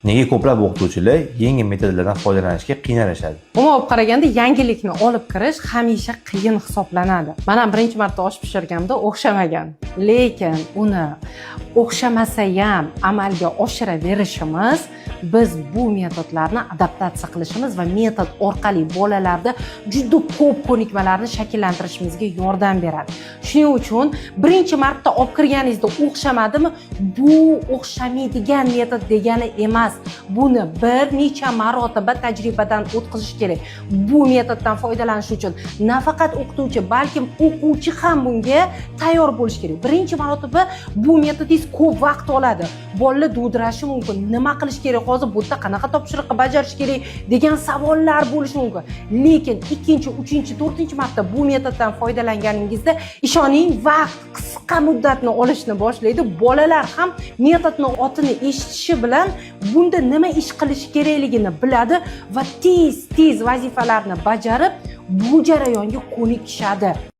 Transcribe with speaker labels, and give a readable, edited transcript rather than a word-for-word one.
Speaker 1: Nega ko'plab o'qituvchilar yengil metodlardan foydalanishga qiynalishadi?
Speaker 2: Umuman olib qaraganda yangilikni olib kirish hamisha qiyin hisoblanadi. Men ham birinchi marta osh pishirganimda o'xshamagan. Lekin uni o'xshamasa ham amalga oshiraverishimiz biz bu metodlarni adaptatsiya qilishimiz va metod orqali bolalarda juda ko'p ko'nikmalarni shakllantirishimizga yordam beradi. Shuning uchun birinchi marta olib kirganingizda o'xshamadimi? Bu o'xshamaydigan metod degani emas. Buni bir necha marotaba tajribadan o'tkazish kerak. Bu metoddan foydalanish uchun nafaqat o'qituvchi, balkim o'quvchi ham bunga tayyor bo'lish kerak. Birinchi marotaba bu metodingiz ko'p vaqt oladi. Bolalar dovdirashi mumkin. Nima qilish kerak? Hozir bu yerda qanaqa topshiriqni bajarish kerak degan savollar bo'lishi mumkin. Lekin ikkinchi, uchinchi, to'rtinchi marta bu metoddan foydalanganingizda ishoning vaqt qisqa muddatni olishni boshlaydi. Bolalar ham metodni otini eshitishi bilan bunda nima ish qilish kerakligini biladi va tez vazifalarni bajarib bu jarayonga ko'nikishadi.